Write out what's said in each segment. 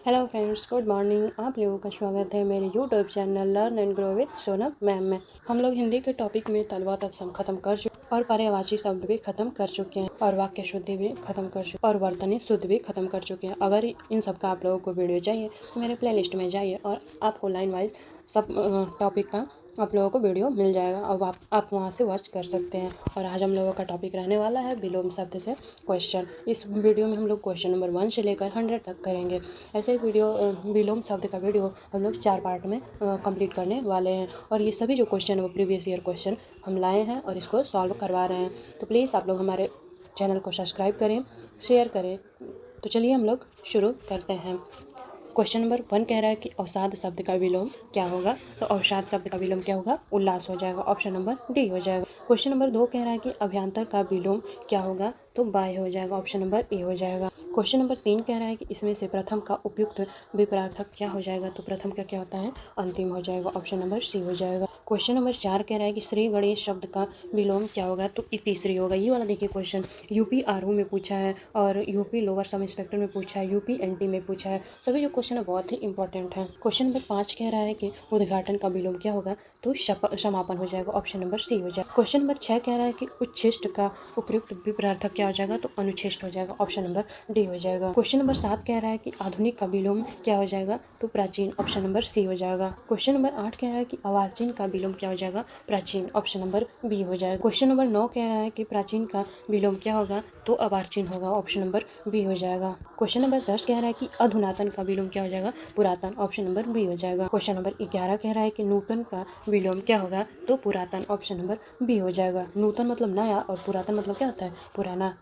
Hello friends, good morning. आप लोगों का स्वागत है मेरे YouTube channel learn and grow with Sonam ma'am में। हम लोग हिंदी के टॉपिक में तलवा तत्सम खत्म कर चुके और पर्यायवाची शब्द भी खत्म कर चुके हैं और वाक्य शुद्धि भी खत्म कर चुके और वर्तनी शुद्ध भी खत्म कर चुके हैं। अगर इन सब का आप लोगों को वीडियो चाहिए तो मेरे प्लेलिस्ट में जाइए और आपको लाइन वाइज सब टॉपिक का आप लोगों को वीडियो मिल जाएगा और आप वहाँ से वॉच कर सकते हैं। और आज हम लोगों का टॉपिक रहने वाला है विलोम शब्द से क्वेश्चन। इस वीडियो में हम लोग क्वेश्चन नंबर 1 से लेकर 100 तक करेंगे। ऐसे वीडियो विलोम शब्द का वीडियो हम लोग 4 पार्ट में कंप्लीट करने वाले हैं और ये सभी जो क्वेश्चन है वो प्रीवियस ईयर क्वेश्चन हम लाए हैं और इसको सॉल्व करवा रहे हैं। तो प्लीज़ आप लोग हमारे चैनल को सब्सक्राइब करें, शेयर करें। तो चलिए हम लोग शुरू करते हैं। क्वेश्चन नंबर 1 कह रहा है कि अवसाद शब्द का विलोम क्या होगा। तो अवसाद शब्द का विलोम क्या होगा? उल्लास हो जाएगा। ऑप्शन नंबर डी हो जाएगा। क्वेश्चन नंबर 2 कह रहा है कि अभ्यंतर का विलोम क्या होगा। तो बाह्य हो जाएगा। ऑप्शन नंबर ए हो जाएगा। क्वेश्चन नंबर 3 कह रहा है कि इसमें से प्रथम का उपयुक्त विपरार्थक क्या हो जाएगा। तो प्रथम का क्या होता है? अंतिम हो जाएगा। ऑप्शन नंबर सी हो जाएगा। क्वेश्चन नंबर 4 कह रहा है कि श्री गणेश शब्द का विलोम क्या होगा। तो तीसरी होगा। ये वाला देखिए क्वेश्चन यूपी आरओ में पूछा है और यूपी लोअर सब इंस्पेक्टर में पूछा है, यूपी एनटी में पूछा है। सभी जो क्वेश्चन है बहुत ही इंपॉर्टेंट है। क्वेश्चन नंबर 5 कह रहा है कि उद्घाटन का विलोम क्या होगा। तो समापन हो जाएगा। ऑप्शन नंबर सी हो जाएगा। क्वेश्चन नंबर 6 कह रहा है कि उच्छिष्ट का उपयुक्त विपरार्थक क्या हो जाएगा। तो अनुच्छेष्ट हो जाएगा। ऑप्शन नंबर डी हो जाएगा। क्वेश्चन नंबर 7 कह रहा है कि आधुनिक का विलोम क्या हो जाएगा। तो प्राचीन। ऑप्शन नंबर सी हो जाएगा। क्वेश्चन नंबर 8 कह रहा है कि अर्वाचीन का विलोम क्या हो जाएगा। प्राचीन। ऑप्शन नंबर बी हो जाएगा। क्वेश्चन नंबर 9 कह रहा है कि प्राचीन का विलोम क्या होगा। तो अर्वाचीन होगा। ऑप्शन नंबर बी हो जाएगा। क्वेश्चन नंबर 10 कह रहा है कि अधुनातन का विलोम क्या हो जाएगा। पुरातन। ऑप्शन नंबर बी हो जाएगा। क्वेश्चन नंबर 11 कह रहा है कि नूतन का विलोम क्या होगा। तो पुरातन। ऑप्शन नंबर बी हो जाएगा। नूतन मतलब नया और पुरातन मतलब क्या होता है? पुराना।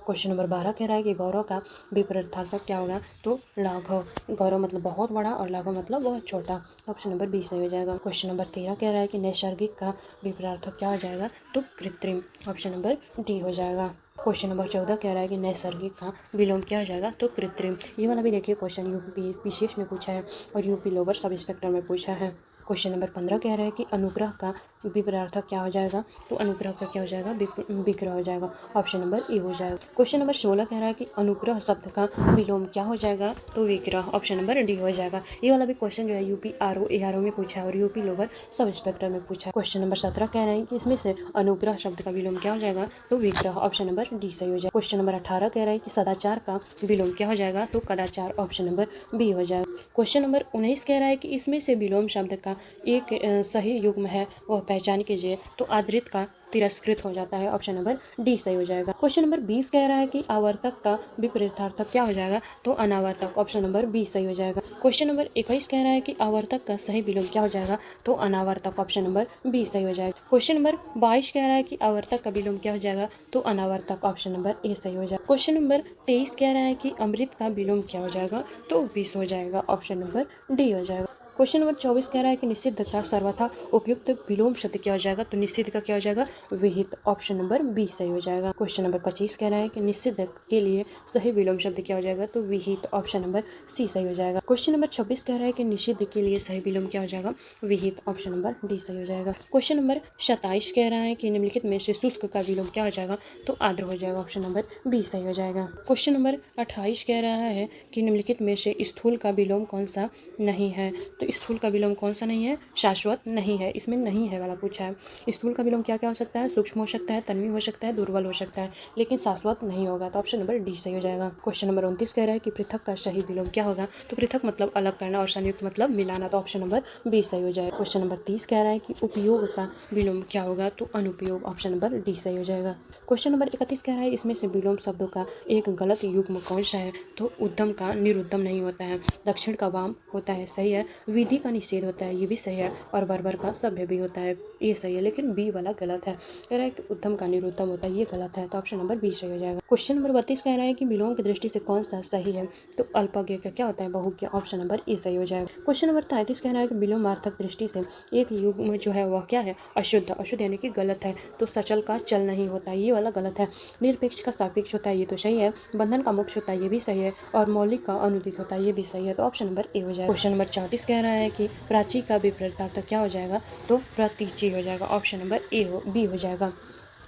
क्वेश्चन नंबर 12 कह रहा है कि गौरव का विपरीतार्थक क्या होगा। तो लाघव। गौरव मतलब बहुत बड़ा और लाघव मतलब बहुत छोटा। ऑप्शन नंबर बी सही हो जाएगा। क्वेश्चन नंबर 13 कह रहा है कि नैसर्गिक का विपरीतार्थक क्या हो जाएगा। तो कृत्रिम। ऑप्शन नंबर डी हो जाएगा। क्वेश्चन नंबर 14 कह रहा है कि नैसर्गिक का विलोम क्या हो जाएगा। तो कृत्रिम। ये वाला भी देखिए क्वेश्चन यूपी विशेष में पूछा है और यूपी लोअर सब इंस्पेक्टर में पूछा है। क्वेश्चन नंबर 15 कह रहा है कि अनुग्रह का विपरीतार्थक क्या हो जाएगा। तो अनुग्रह का क्या हो जाएगा। विग्रह हो जाएगा। ऑप्शन नंबर ए हो जाएगा। क्वेश्चन नंबर 16 कह रहा है कि अनुग्रह शब्द का विलोम क्या हो जाएगा। तो विग्रह। ऑप्शन नंबर डी हो जाएगा। ये वाला भी क्वेश्चन जो है यूपी आरओ एआरओ में पूछा है और यूपी लोअर सब इंस्पेक्टर में पूछा है। क्वेश्चन नंबर 17 कह रहे हैं कि इसमें से अनुग्रह शब्द का विलोम क्या हो जाएगा। तो विग्रह। ऑप्शन नंबर डी सही हो जाएगा। क्वेश्चन नंबर 18 कह रहा है कि सदाचार का विलोम क्या हो जाएगा। तो कदाचार। ऑप्शन नंबर बी हो जाएगा। क्वेश्चन नंबर 19 कह रहा है कि इसमें से विलोम शब्द का एक सही युग्म है वह पहचान कीजिए। तो आदृत का तिरस्कृत हो जाता है। ऑप्शन नंबर डी सही हो जाएगा। क्वेश्चन नंबर 20 कह रहा है कि आवर्तक का विपरीतार्थक क्या हो जाएगा। तो अनावर्तक। ऑप्शन नंबर बी सही हो जाएगा। क्वेश्चन नंबर 21 कह रहा है कि आवर्तक का सही विलोम क्या हो जाएगा। तो अनावर्तक। ऑप्शन नंबर बी सही हो जाएगा। क्वेश्चन नंबर 22 कह रहा है कि आवर्तक का विलोम क्या हो जाएगा। तो अनावर्तक। ऑप्शन नंबर ए सही हो जाएगा। क्वेश्चन नंबर 23 कह रहा है कि अमृत का विलोम क्या हो जाएगा। तो विष हो जाएगा। ऑप्शन नंबर डी हो जाएगा। क्वेश्चन नंबर 24 कह रहा है कि निषिद्ध का सर्वथा उपयुक्त विलोम शब्द क्या हो जाएगा। तो निषिद्ध का क्या हो जाएगा। विहित। ऑप्शन नंबर बी सही हो जाएगा। क्वेश्चन नंबर 25 कह रहा है कि निषिद्ध के लिए सही विलोम शब्द क्या हो जाएगा। तो विहित। ऑप्शन नंबर सी सही हो जाएगा। क्वेश्चन नंबर 26 कह रहा है कि निषिद्ध के लिए सही विलोम क्या हो जाएगा। विहित। ऑप्शन नंबर डी सही हो जाएगा। क्वेश्चन नंबर 27 कह रहा है कि निम्नलिखित में से शुष्क का विलोम क्या हो जाएगा। तो आर्द्र हो जाएगा। ऑप्शन नंबर बी सही हो जाएगा। क्वेश्चन नंबर 28 कह रहा है कि निम्नलिखित में से स्थूल का विलोम कौन सा नहीं है। तो स्थूल का विलोम कौन सा नहीं है। शाश्वत नहीं है। इसमें नहीं है वाला पूछा है। स्थूल का विलोम क्या क्या हो सकता है। सूक्ष्म हो सकता है, तन्वी हो सकता है, दुर्बल हो सकता है, लेकिन शाश्वत नहीं होगा। तो ऑप्शन नंबर डी सही हो जाएगा। क्वेश्चन नंबर 29 कह रहा है कि पृथक का सही विलोम क्या होगा। तो पृथक मतलब अलग करना और संयुक्त मतलब मिलाना। तो ऑप्शन नंबर बी सही हो जाएगा। क्वेश्चन नंबर 30 कह रहा है कि उपयोग का विलोम क्या होगा। तो अनुपयोग। ऑप्शन नंबर डी सही हो जाएगा। क्वेश्चन नंबर 31 कह रहा है इसमें से विलोम शब्दों का एक गलत युग्म कौन सा है। तो उद्यम का निरुद्यम नहीं होता है, दक्षिण का वाम होता है, सही है। विधि का निषेध होता है, ये भी सही है। और बर्बर का सभ्य भी होता है, ये सही है। लेकिन बी वाला गलत है। कह रहा है कि उद्यम का निरुद्यम होता है, ये गलत है। तो ऑप्शन नंबर बी सही हो जाएगा। क्वेश्चन नंबर 32 कह रहा है कि विलोम की दृष्टि से कौन सा सही है। तो अल्पज्ञ का क्या होता है। बहुज्ञ। ऑप्शन नंबर ए सही हो जाएगा। क्वेश्चन नंबर 33 कह रहा है कि विलोमार्थक दृष्टि से एक युग्म जो है वह क्या है। अशुद्ध। अशुद्ध यानी कि गलत है। तो सचल का चल नहीं होता, ये वाला गलत है। निरपेक्ष का सापेक्ष होता है, ये तो सही है। बंधन का मोक्ष होता है, ये भी सही है। और मौलिक का अनुदित होता है, ये भी सही है। तो ऑप्शन नंबर ए हो जाएगा। क्वेश्चन नंबर 34 कह रहा है कि प्राची का विपरीतार्थक क्या हो जाएगा। तो प्रतीची हो जाएगा। ऑप्शन नंबर बी हो जाएगा।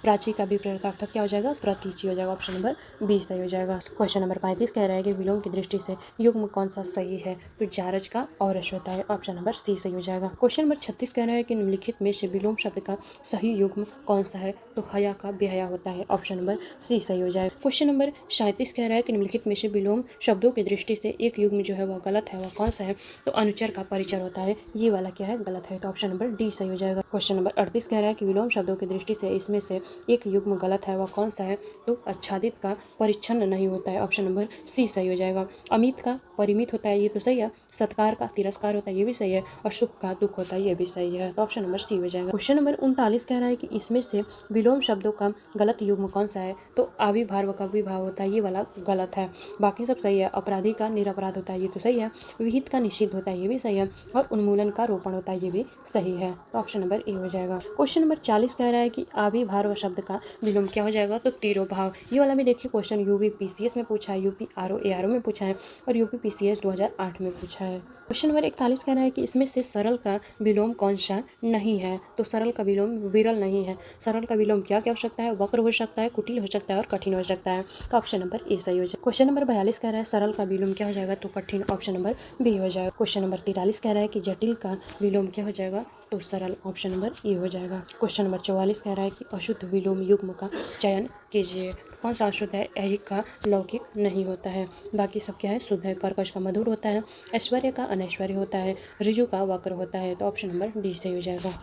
प्राची का विपरीतार्थक क्या हो जाएगा? प्रतीची हो जाएगा। ऑप्शन नंबर बी सही हो जाएगा। क्वेश्चन नंबर 35 कह रहा है कि विलोम की दृष्टि से युग्म कौन सा सही है? तो जारज का और होता है। ऑप्शन नंबर सी सही हो जाएगा। क्वेश्चन नंबर 36 कह रहा है कि निम्नलिखित में से विलोम शब्द का सही युग्म कौन सा है? तो हया का बेहया होता है। ऑप्शन नंबर सी सही हो जाएगा। क्वेश्चन नंबर 37 कह रहा है कि निम्नलिखित में से विलोम शब्दों की दृष्टि से एक युग्म जो है वह गलत है, वह कौन सा है? तो अनुचर का परिचर होता है। ये वाला क्या है? गलत है। तो ऑप्शन नंबर डी सही हो जाएगा। क्वेश्चन नंबर 38 कह रहा है कि विलोम शब्दों की दृष्टि से इसमें से एक युग्म गलत है, वह कौन सा है? तो आच्छादित का परिच्छन्न नहीं होता है। ऑप्शन नंबर सी सही हो जाएगा। अमित का परिमित होता है, ये तो सही है। सत्कार का तिरस्कार होता है, ये भी सही है। और सुख का दुख होता है, ये भी सही है। तो ऑप्शन नंबर सी हो जाएगा। क्वेश्चन नंबर 39 कह रहा है कि इसमें से विलोम शब्दों का गलत युग्म कौन सा है? तो आविर्भाव व कविभाव होता है, ये वाला गलत है। बाकी सब सही है। अपराधी का निरपराध होता है, ये तो सही है। विहित का निषिद्ध होता है, ये भी सही है। और उन्मूलन का रोपण होता है, ये भी सही है। तो ऑप्शन नंबर ए हो जाएगा। क्वेश्चन नंबर 40 कह रहा है कि आविर्भाव शब्द का विलोम क्या हो जाएगा? तो तिरोभाव। ये वाला भी देखिए क्वेश्चन यूपीपीसीएस में पूछा है, यूपीआरओ में पूछा है और यूपीपीसीएस 2008 में पूछा है। क्वेश्चन नंबर 41 कह रहा है कि इसमें से सरल का विलोम कौन सा नहीं है? तो सरल का विलोम विरल नहीं है। सरल का विलोम क्या क्या हो सकता है? वक्र हो सकता है, कुटिल हो सकता है और कठिन हो सकता है। तो ऑप्शन नंबर ए सही हो जाएगा। क्वेश्चन नंबर 42 कह रहा है सरल का विलोम क्या हो जाएगा? तो कठिन। ऑप्शन नंबर बी हो जाएगा। क्वेश्चन नंबर 43 कह रहा है कि जटिल का विलोम क्या हो जाएगा? तो सरल। ऑप्शन नंबर ए हो जाएगा। क्वेश्चन नंबर 44 कह रहा है कि अशुद्ध विलोम युग्म का चयन कीजिए। कौन सा अशुद्ध है? ऐहिक का लौकिक नहीं होता है। बाकी सब क्या है? शुद्ध है। कर्कश का मधुर होता है। ऐश्वर्य का अनैश्वर्य होता है। ऋजु का वक्र होता है। तो ऑप्शन नंबर डी सही हो जाएगा।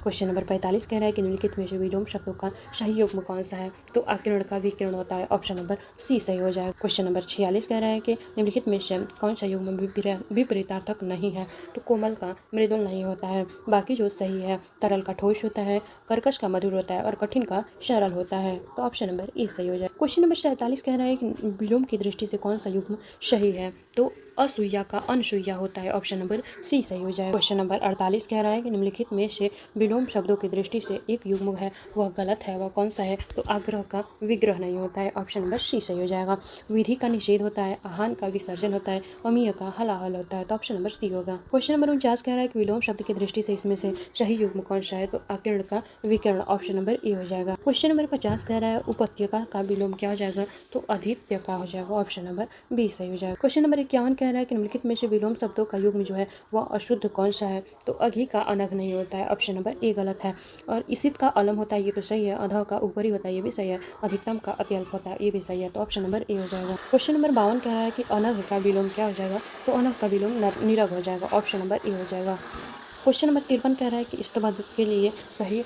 क्वेश्चन नंबर 45 कह रहा है कि निम्नलिखित में से विलोम शब्दों का सही युग्म कौन सा है? तो आकिरण का विकिरण होता है। ऑप्शन नंबर सी सही हो जाएगा। क्वेश्चन नंबर 46 कह रहा है कि निम्नलिखित में से कौन सा युग्म विपरीतार्थक नहीं है? तो कोमल का मृदुल नहीं होता है। बाकी जो सही है, तरल का ठोस होता है, कर्कश का मधुर होता है और कठिन का सरल होता है। तो ऑप्शन नंबर ए सही हो जाएगा। क्वेश्चन नंबर 47 कह रहा है कि विलोम की दृष्टि से कौन सा युग्म सही है? तो असुइया का अनसुइया होता है। ऑप्शन नंबर सी सही हो जाएगा। क्वेश्चन नंबर 48 कह रहा है कि निम्नलिखित में से विलोम शब्दों की दृष्टि से एक युग्म है, वह गलत है, वह कौन सा है? तो आग्रह का विग्रह नहीं होता है। ऑप्शन नंबर सी सही हो जाएगा। विधि का निषेध होता है, आहान का विसर्जन होता है, अमीय का हलाहल होता है। तो ऑप्शन नंबर सी होगा। क्वेश्चन नंबर 49 कह रहा है कि विलोम शब्द की दृष्टि से इसमें से सही युग्म कौन सा है? तो आकिरण का विकर्ण। ऑप्शन नंबर ए हो जाएगा। क्वेश्चन नंबर 50 कह रहा है उपत्यका का विलोम क्या हो जाएगा? तो अधित्य का हो जाएगा। ऑप्शन नंबर बी सही हो जाएगा। क्वेश्चन नंबर 51 कह रहा है कि निम्नलिखित में से विलोम शब्दों का युग्म जो है वह अशुद्ध कौन सा है? तो अघि का अनघ नहीं होता है। ऑप्शन नंबर ए गलत है। और इसित का अलम होता है, ये तो सही है। अधः का ऊपरी होता है, ये भी सही है। अधिकतम का अत्यल्प होता है, ये भी सही है। तो ऑप्शन नंबर ए हो जाएगा। क्वेश्चन नंबर 52 कह रहा है कि अनघ का विलोम क्या हो जाएगा? तो अनघ का विलोम निरघ हो जाएगा। ऑप्शन नंबर ए हो जाएगा। क्वेश्चन नंबर 53 कह रहा है कि स्तबद्ध के लिए सही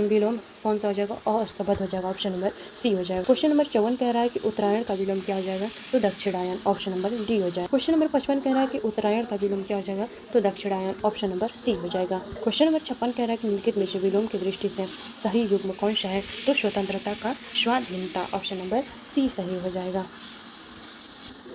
विलोम कौन सा हो जाएगा? अस्तबद्ध हो जाएगा। ऑप्शन नंबर सी हो जाएगा। क्वेश्चन नंबर 54 कह रहा है कि उत्तरायण का विलोम क्या हो जाएगा? तो दक्षिणायन। ऑप्शन नंबर डी हो जाएगा। क्वेश्चन नंबर 55 कह रहा है कि उत्तरायण का विलोम क्या हो जाएगा? तो दक्षिणायन। ऑप्शन नंबर सी हो जाएगा। क्वेश्चन नंबर 56 कह रहा है कि निम्नलिखित में से विलोम की दृष्टि से सही युग्म कौन सा है? तो स्वतंत्रता का स्वाधीनता। ऑप्शन नंबर सी सही हो जाएगा।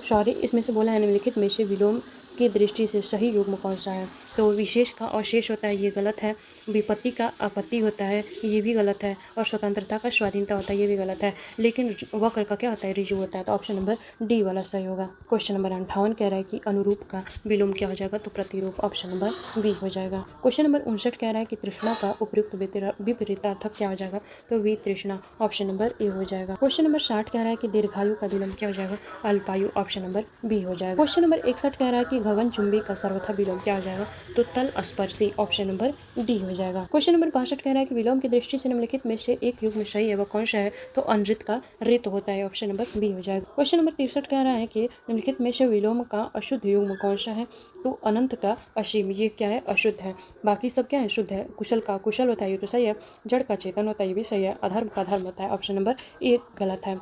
सॉरी, इसमें से बोला है निम्नलिखित में से विलोम की दृष्टि से सही युग्म कौन सा है? तो विशेष का अवशेष होता है, ये गलत है। विपत्ति का आपत्ति होता है, ये भी गलत है। और स्वतंत्रता का स्वाधीनता होता है, ये भी गलत है। लेकिन वक्र का क्या होता है? ऋजु होता है। तो ऑप्शन नंबर डी वाला सही होगा। क्वेश्चन नंबर 58 कह रहा है कि अनुरूप का विलोम क्या हो जाएगा? तो प्रतिरूप। ऑप्शन नंबर बी हो जाएगा। क्वेश्चन नंबर 59 कह रहा है कि तृष्णा का उपयुक्त विपरीतार्थक क्या हो जाएगा? तो वितृष्णा। ऑप्शन नंबर ए हो जाएगा। क्वेश्चन नंबर 60 कह रहा है कि दीर्घायु का विलोम क्या हो जाएगा? अल्पायु। ऑप्शन नंबर बी हो जाएगा। क्वेश्चन नंबर 61 कह रहा है कि गगनचुंबी का सर्वथा विलोम क्या हो जाएगा? तो तल स्पर्शी। ऑप्शन नंबर डी हो जाएगा। क्वेश्चन नंबर 62 कह रहा है कि विलोम की दृष्टि से निम्नलिखित में से एक युग्म सही है, वह कौन सा है? तो अनृत का ऋत होता है। ऑप्शन नंबर बी हो जाएगा। क्वेश्चन नंबर 63 कह रहा है कि निम्नलिखित में से विलोम का अशुद्ध युग्म कौन सा है? तो अनंत का असीम। ये क्या है? अशुद्ध है। बाकी सब क्या है? शुद्ध है। कुशल का कुशल होता है, ये तो सही है। जड़ का चेतन होता है, ये भी सही है। अधर्म का धर्म होता है। ऑप्शन नंबर ए गलत है।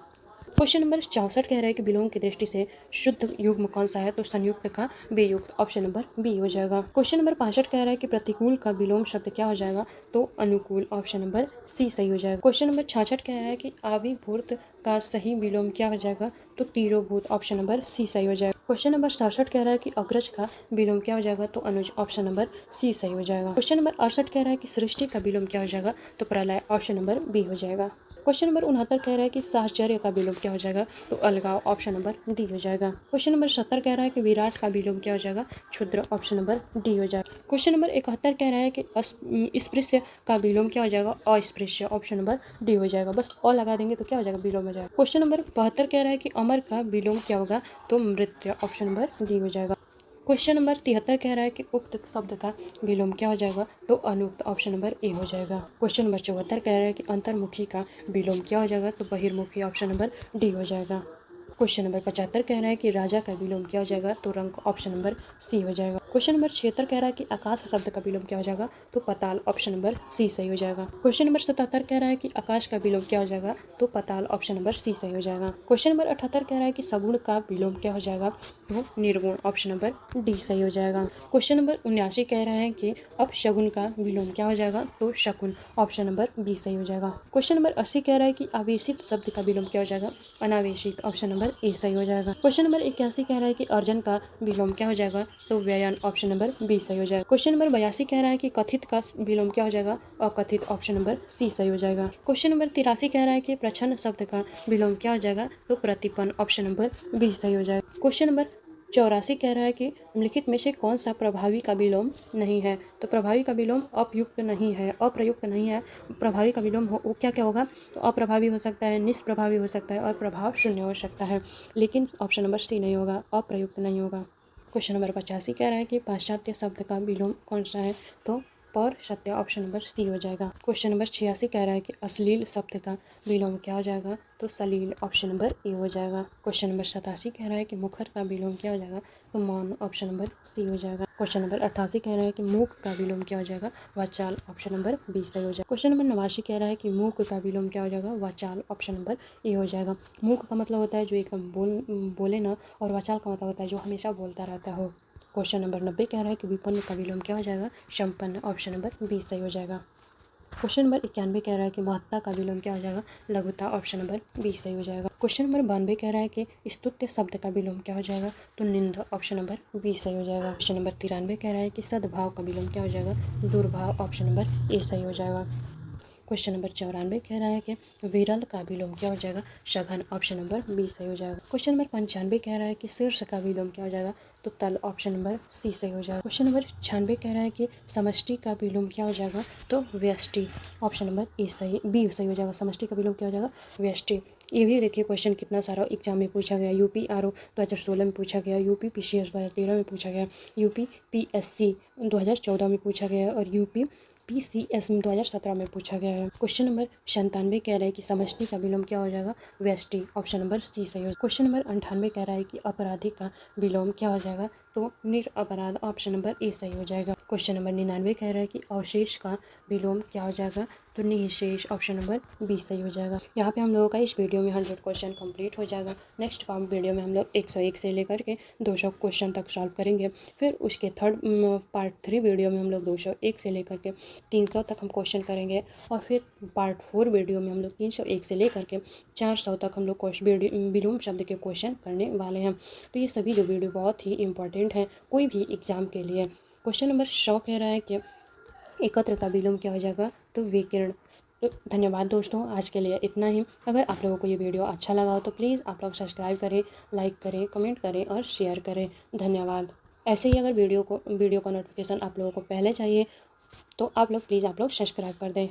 क्वेश्चन नंबर 64 कह रहा है कि विलोम की दृष्टि से शुद्ध युग्म कौन सा है? तो संयुक्त का बेयुक्त। ऑप्शन नंबर बी हो जाएगा। क्वेश्चन नंबर 65 कह रहा है कि प्रतिकूल का विलोम शब्द क्या हो जाएगा? तो अनुकूल। ऑप्शन नंबर सी सही हो जाएगा। क्वेश्चन नंबर 66 कह रहा है कि आविर्भूत का सही विलोम क्या हो जाएगा? तो तिरोभूत। ऑप्शन नंबर सी सही हो जाएगा। क्वेश्चन नंबर 67 कह रहा है कि अग्रज का विलोम क्या हो जाएगा? तो अनुज। ऑप्शन नंबर सी सही हो जाएगा। क्वेश्चन नंबर 68 कह रहा है कि सृष्टि का विलोम क्या हो जाएगा? तो प्रलय। ऑप्शन नंबर बी हो जाएगा। क्वेश्चन नंबर 69 कह रहा है कि साहचर्य का विलोम क्या हो जाएगा? तो अलगाव। ऑप्शन नंबर डी हो जाएगा। क्वेश्चन नंबर 70 कह रहा है कि विराट का विलोम क्या हो जाएगा? क्षुद्र। ऑप्शन नंबर डी हो जाएगा। क्वेश्चन नंबर 71 कह रहा है कि स्पृश्य का विलोम क्या हो जाएगा? अस्पृश्य। ऑप्शन नंबर डी हो जाएगा। बस अ लगा देंगे तो क्या हो जाएगा? विलोम हो जाएगा। क्वेश्चन नंबर 72 कह रहा है कि अमर का विलोम क्या होगा? तो मृत्य। ऑप्शन नंबर डी हो जाएगा। क्वेश्चन नंबर 73 कह रहा है कि उक्त शब्द का विलोम क्या हो जाएगा? तो अनुक्त। ऑप्शन नंबर ए हो जाएगा। क्वेश्चन नंबर 74 कह रहा है कि अंतर्मुखी का विलोम क्या हो जाएगा? तो बहिर्मुखी। ऑप्शन नंबर डी हो जाएगा। क्वेश्चन नंबर 75 कह रहा है कि राजा का विलोम क्या हो जाएगा? तो रंक। ऑप्शन नंबर सी हो जाएगा। क्वेश्चन नंबर 76 कह रहा है कि आकाश शब्द का विलोम क्या हो जाएगा? तो पाताल। ऑप्शन नंबर सी सही हो जाएगा। क्वेश्चन नंबर 77 कह रहा है कि आकाश का विलोम क्या हो जाएगा? तो पाताल। ऑप्शन नंबर सी सही हो जाएगा। क्वेश्चन नंबर 78 कह रहा है कि सगुण का विलोम क्या हो जाएगा? तो निर्गुण। ऑप्शन नंबर डी सही हो जाएगा। क्वेश्चन नंबर 79 कह रहा है कि अपशगुन का विलोम क्या हो जाएगा? तो शकुन। ऑप्शन नंबर बी सही हो जाएगा। क्वेश्चन नंबर 80 कह रहा है कि आवेशित शब्द का विलोम क्या हो जाएगा? अनावेशित। ऑप्शन नंबर ए सही हो जाएगा। क्वेश्चन नंबर 81 कह रहा है कि अर्जन का विलोम क्या हो जाएगा? तो व्ययन। ऑप्शन नंबर बी सही हो जाएगा। क्वेश्चन नंबर 82 कह रहा है कि कथित का विलोम क्या हो जाएगा? अकथित। ऑप्शन नंबर सी सही हो जाएगा। क्वेश्चन नंबर 83 कह रहा है कि प्रच्छन्न शब्द का विलोम क्या हो जाएगा? तो प्रतिपन्न। ऑप्शन नंबर बी सही हो जाएगा। क्वेश्चन नंबर 84 कह रहा है कि निम्नलिखित में से कौन सा प्रभावी का विलोम नहीं है? तो प्रभावी का विलोम अपयुक्त नहीं है, अप्रयुक्त नहीं है। प्रभावी का विलोम हो वो क्या क्या होगा? तो अप्रभावी हो सकता है, निष्प्रभावी हो सकता है और प्रभाव शून्य हो सकता है। लेकिन ऑप्शन नंबर सी नहीं होगा, अप्रयुक्त नहीं होगा। क्वेश्चन नंबर 85 कह रहा है कि पाश्चात्य शब्द का विलोम कौन सा है? तो पर सत्य। ऑप्शन नंबर सी हो जाएगा। क्वेश्चन नंबर 86 कह रहा है कि अश्लील शब्द का विलोम क्या हो जाएगा? तो सलील। ऑप्शन नंबर ए हो जाएगा। क्वेश्चन नंबर 87 कह रहा है कि मुखर का विलोम क्या हो जाएगा? तो मौन। ऑप्शन नंबर सी हो जाएगा। क्वेश्चन नंबर 88 कह रहा है कि मूक का विलोम क्या हो जाएगा? वाचाल। ऑप्शन नंबर बी सही हो जाएगा। क्वेश्चन नंबर 89 कह रहा है कि मूक का विलोम क्या हो जाएगा? वाचाल। ऑप्शन नंबर ए हो जाएगा। मूक का मतलब होता है जो एकदम बोले ना, और वाचाल का मतलब होता है जो हमेशा बोलता रहता हो। क्वेश्चन नंबर 90 कह रहा है कि विपन्न का विलोम क्या हो जाएगा? संपन्न। ऑप्शन नंबर बी सही हो जाएगा। क्वेश्चन नंबर 91 कह रहा है कि महत्ता का विलोम क्या हो जाएगा? लघुता। ऑप्शन नंबर बी सही हो जाएगा। क्वेश्चन नंबर 92 कह रहा है कि स्तुत्य शब्द का विलोम क्या हो जाएगा? तो निंद। ऑप्शन नंबर बी सही हो जाएगा। क्वेश्चन नंबर 93 कह रहा है कि सद्भाव का विलोम क्या हो जाएगा? दुर्भाव। ऑप्शन नंबर ए सही हो जाएगा। क्वेश्चन नंबर 94 कह रहा है कि विरल का विलोम क्या हो जाएगा? सघन। ऑप्शन नंबर बी सही हो जाएगा। क्वेश्चन नंबर 95 कह रहा है कि शीर्ष का विलोम क्या हो जाएगा? तो तल। ऑप्शन नंबर सी सही हो जाएगा। क्वेश्चन नंबर 96 कह रहा है कि समष्टि का विलोम क्या हो जाएगा? तो व्यष्टि। ऑप्शन नंबर ए सही बी सही हो जाएगा। समष्टि का विलोम क्या हो जाएगा? व्यष्टि। ये भी देखिए क्वेश्चन कितना सारा एग्जाम में पूछा गया। यूपी आरओ 2016 में पूछा गया, यूपी पीसीएस 2013 में पूछा गया, यूपी पीएससी 2014 में पूछा गया और यूपी PCS में 2017 में पूछा गया है। क्वेश्चन नंबर 97 कह रहा है कि समष्टि का विलोम क्या हो जाएगा? व्यष्टि। ऑप्शन नंबर सी सही हो। क्वेश्चन नंबर 98 कह रहा है कि अपराधी का विलोम क्या हो जाएगा? तो निरपराध। ऑप्शन नंबर ए सही हो जाएगा। क्वेश्चन नंबर 99 कह रहा है कि अवशेष का विलोम क्या हो जाएगा? तो निःशेष। ऑप्शन नंबर बी सही हो जाएगा। यहाँ पे हम लोगों का इस वीडियो में 100 क्वेश्चन कंप्लीट हो जाएगा। नेक्स्ट वीडियो में हम लोग 101 से लेकर के 200 क्वेश्चन तक सॉल्व करेंगे। फिर उसके पार्ट 3 वीडियो में हम लोग 201 से लेकर के 300 तक हम क्वेश्चन करेंगे। और फिर पार्ट 4 वीडियो में हम लोग 301 से लेकर के 400 तक हम लोग विलोम शब्द के क्वेश्चन करने वाले हैं। तो ये सभी जो वीडियो बहुत ही इंपॉर्टेंट है कोई भी एग्जाम के लिए। क्वेश्चन नंबर 100 कह रहा है कि एकत्र का विलोम क्या हो जाएगा? तो विकीर्ण। तो धन्यवाद दोस्तों, आज के लिए इतना ही। अगर आप लोगों को ये वीडियो अच्छा लगा हो तो प्लीज़ आप लोग सब्सक्राइब करें, लाइक करें, कमेंट करें और शेयर करें। धन्यवाद। ऐसे ही अगर वीडियो का नोटिफिकेशन आप लोगों को पहले चाहिए तो आप लोग प्लीज़ आप लोग सब्सक्राइब कर दें।